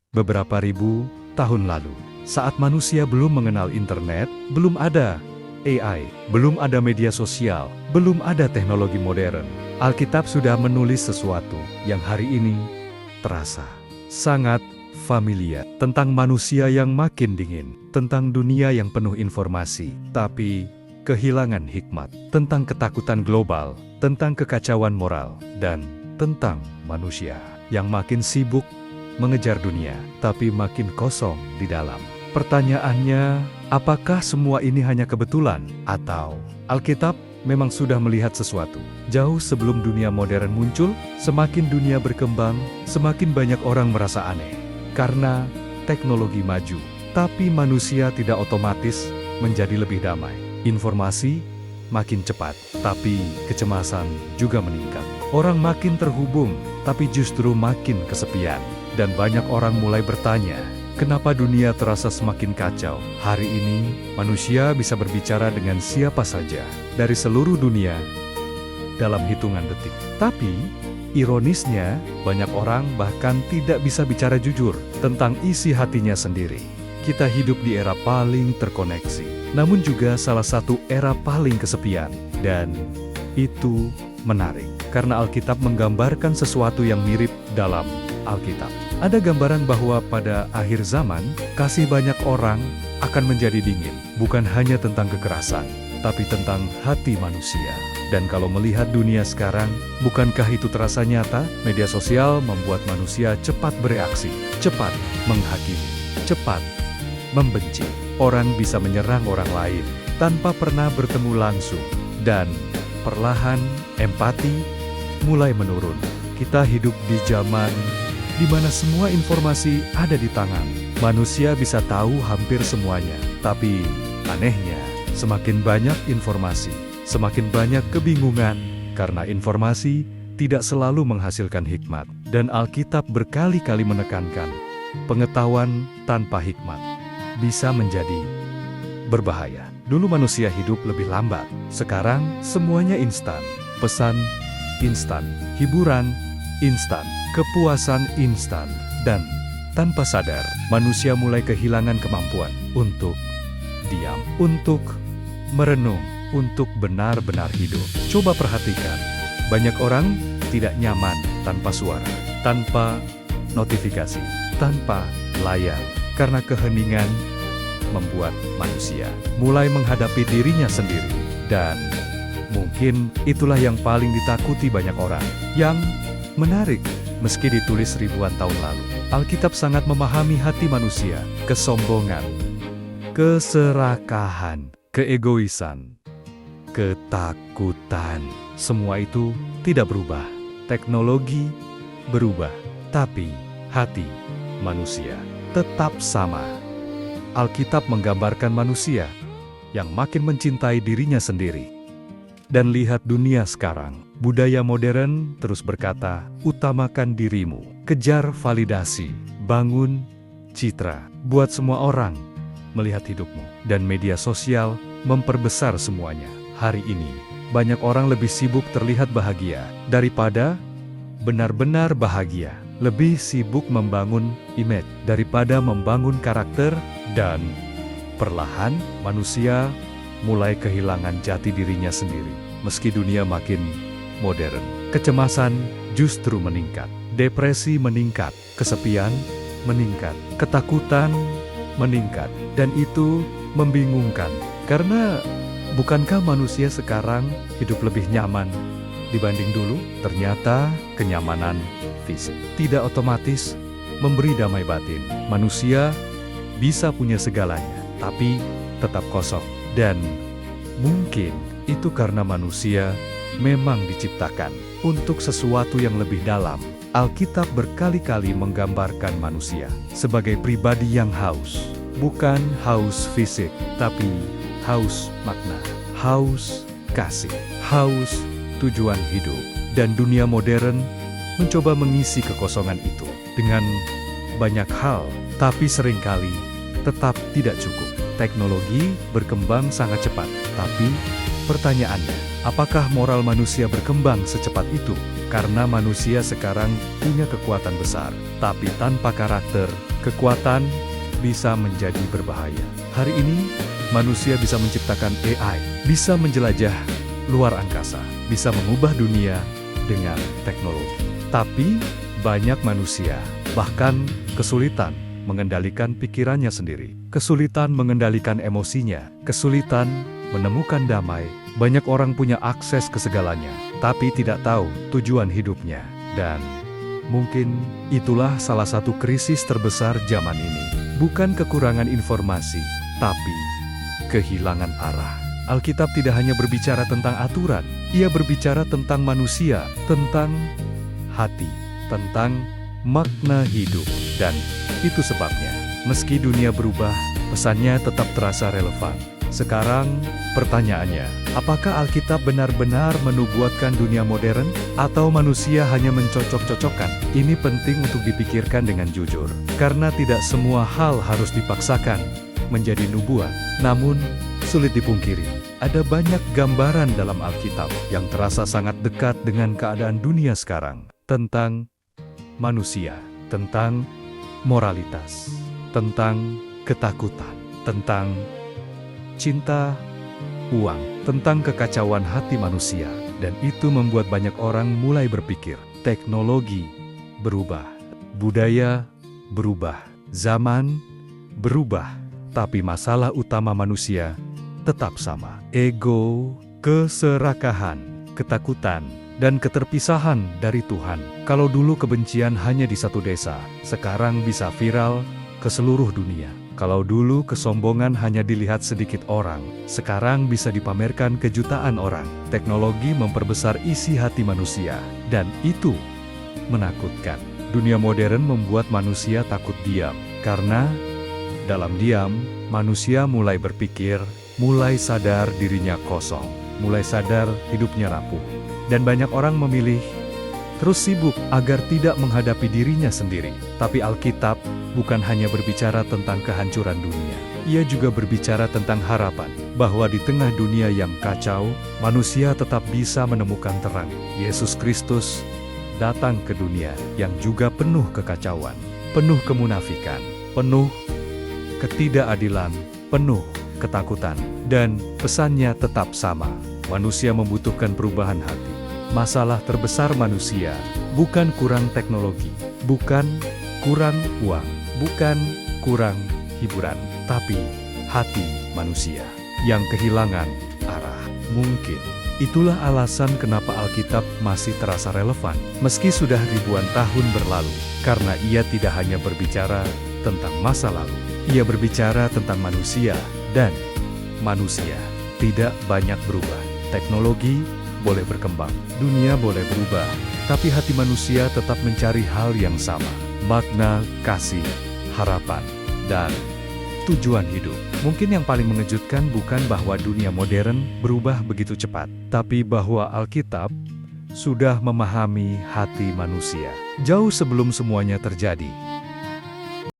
Beberapa ribu tahun lalu, saat manusia belum mengenal internet, belum ada AI, belum ada media sosial, belum ada teknologi modern, Alkitab sudah menulis sesuatu yang hari ini terasa sangat familiar, tentang manusia yang makin dingin, tentang dunia yang penuh informasi, tapi kehilangan hikmat, tentang ketakutan global, tentang kekacauan moral, dan tentang manusia yang makin sibuk mengejar dunia, tapi makin kosong di dalam. Pertanyaannya, apakah semua ini hanya kebetulan? Atau Alkitab memang sudah melihat sesuatu? Jauh sebelum dunia modern muncul, semakin dunia berkembang, semakin banyak orang merasa aneh. Karena teknologi maju, tapi manusia tidak otomatis menjadi lebih damai. Informasi makin cepat, tapi kecemasan juga meningkat. Orang makin terhubung, tapi justru makin kesepian. Dan banyak orang mulai bertanya, kenapa dunia terasa semakin kacau? Hari ini, manusia bisa berbicara dengan siapa saja dari seluruh dunia dalam hitungan detik. Tapi, ironisnya, banyak orang bahkan tidak bisa bicara jujur tentang isi hatinya sendiri. Kita hidup di era paling terkoneksi, namun juga salah satu era paling kesepian. Dan itu menarik, karena Alkitab menggambarkan sesuatu yang mirip dalam Alkitab. Ada gambaran bahwa pada akhir zaman, kasih banyak orang akan menjadi dingin. Bukan hanya tentang kekerasan, tapi tentang hati manusia. Dan kalau melihat dunia sekarang, bukankah itu terasa nyata? Media sosial membuat manusia cepat bereaksi, cepat menghakimi, cepat membenci. Orang bisa menyerang orang lain tanpa pernah bertemu langsung. Dan perlahan empati mulai menurun. Kita hidup di zaman di mana semua informasi ada di tangan. Manusia bisa tahu hampir semuanya. Tapi anehnya, semakin banyak informasi, semakin banyak kebingungan, karena informasi tidak selalu menghasilkan hikmat. Dan Alkitab berkali-kali menekankan, pengetahuan tanpa hikmat bisa menjadi berbahaya. Dulu manusia hidup lebih lambat, sekarang semuanya instan. Pesan instan, hiburan instan, kepuasan instan, dan tanpa sadar, manusia mulai kehilangan kemampuan untuk diam, untuk merenung, untuk benar-benar hidup. Coba perhatikan, banyak orang tidak nyaman tanpa suara, tanpa notifikasi, tanpa layar, karena keheningan membuat manusia mulai menghadapi dirinya sendiri. Dan mungkin itulah yang paling ditakuti banyak orang. Yang menarik, meski ditulis ribuan tahun lalu, Alkitab sangat memahami hati manusia, kesombongan, keserakahan, keegoisan, ketakutan. Semua itu tidak berubah. Teknologi berubah, tapi hati manusia tetap sama. Alkitab menggambarkan manusia yang makin mencintai dirinya sendiri. Dan lihat dunia sekarang, budaya modern terus berkata, utamakan dirimu, kejar validasi, bangun citra, buat semua orang melihat hidupmu. Dan media sosial memperbesar semuanya. Hari ini, banyak orang lebih sibuk terlihat bahagia daripada benar-benar bahagia. Lebih sibuk membangun image daripada membangun karakter. Dan perlahan manusia mulai kehilangan jati dirinya sendiri. Meski dunia makin modern, kecemasan justru meningkat, depresi meningkat, kesepian meningkat, ketakutan meningkat. Dan itu membingungkan, karena bukankah manusia sekarang hidup lebih nyaman dibanding dulu? Ternyata kenyamanan fisik tidak otomatis memberi damai batin. Manusia bisa punya segalanya, tapi tetap kosong. Dan mungkin itu karena manusia memang diciptakan untuk sesuatu yang lebih dalam. Alkitab berkali-kali menggambarkan manusia sebagai pribadi yang haus. Bukan haus fisik, tapi haus makna, haus kasih, haus tujuan hidup. Dan dunia modern mencoba mengisi kekosongan itu dengan banyak hal, tapi seringkali tetap tidak cukup. Teknologi berkembang sangat cepat, tapi pertanyaannya, apakah moral manusia berkembang secepat itu? Karena manusia sekarang punya kekuatan besar, tapi tanpa karakter, kekuatan bisa menjadi berbahaya. Hari ini, manusia bisa menciptakan AI, bisa menjelajah luar angkasa, bisa mengubah dunia dengan teknologi. Tapi, banyak manusia bahkan kesulitan mengendalikan pikirannya sendiri, kesulitan mengendalikan emosinya, kesulitan menemukan damai. Banyak orang punya akses ke segalanya, tapi tidak tahu tujuan hidupnya. Dan mungkin itulah salah satu krisis terbesar zaman ini. Bukan kekurangan informasi, tapi kehilangan arah. Alkitab tidak hanya berbicara tentang aturan, ia berbicara tentang manusia, tentang hati, tentang makna hidup. Dan itu sebabnya, meski dunia berubah, pesannya tetap terasa relevan. Sekarang, pertanyaannya, apakah Alkitab benar-benar menubuatkan dunia modern? Atau manusia hanya mencocok-cocokkan? Ini penting untuk dipikirkan dengan jujur, karena tidak semua hal harus dipaksakan menjadi nubuat. Namun, sulit dipungkiri, ada banyak gambaran dalam Alkitab yang terasa sangat dekat dengan keadaan dunia sekarang. Tentang manusia, tentang moralitas, tentang ketakutan, tentang cinta, uang, tentang kekacauan hati manusia. Dan itu membuat banyak orang mulai berpikir, teknologi berubah, budaya berubah, zaman berubah, tapi masalah utama manusia tetap sama. Ego, keserakahan, ketakutan, dan keterpisahan dari Tuhan. Kalau dulu kebencian hanya di satu desa, sekarang bisa viral ke seluruh dunia. Kalau dulu kesombongan hanya dilihat sedikit orang, sekarang bisa dipamerkan ke jutaan orang. Teknologi memperbesar isi hati manusia, dan itu menakutkan. Dunia modern membuat manusia takut diam, karena dalam diam, manusia mulai berpikir, mulai sadar dirinya kosong, mulai sadar hidupnya rapuh. Dan banyak orang memilih terus sibuk agar tidak menghadapi dirinya sendiri. Tapi Alkitab bukan hanya berbicara tentang kehancuran dunia. Ia juga berbicara tentang harapan, bahwa di tengah dunia yang kacau, manusia tetap bisa menemukan terang. Yesus Kristus datang ke dunia yang juga penuh kekacauan, penuh kemunafikan, penuh ketidakadilan, penuh ketakutan, dan pesannya tetap sama. Manusia membutuhkan perubahan hati. Masalah terbesar manusia bukan kurang teknologi, bukan kurang uang, bukan kurang hiburan, tapi hati manusia yang kehilangan arah. Mungkin itulah alasan kenapa Alkitab masih terasa relevan meski sudah ribuan tahun berlalu, karena ia tidak hanya berbicara tentang masa lalu. Ia berbicara tentang manusia, dan manusia tidak banyak berubah. Teknologi boleh berkembang, dunia boleh berubah, tapi hati manusia tetap mencari hal yang sama. Makna, kasih, harapan, dan tujuan hidup. Mungkin yang paling mengejutkan bukan bahwa dunia modern berubah begitu cepat, tapi bahwa Alkitab sudah memahami hati manusia jauh sebelum semuanya terjadi.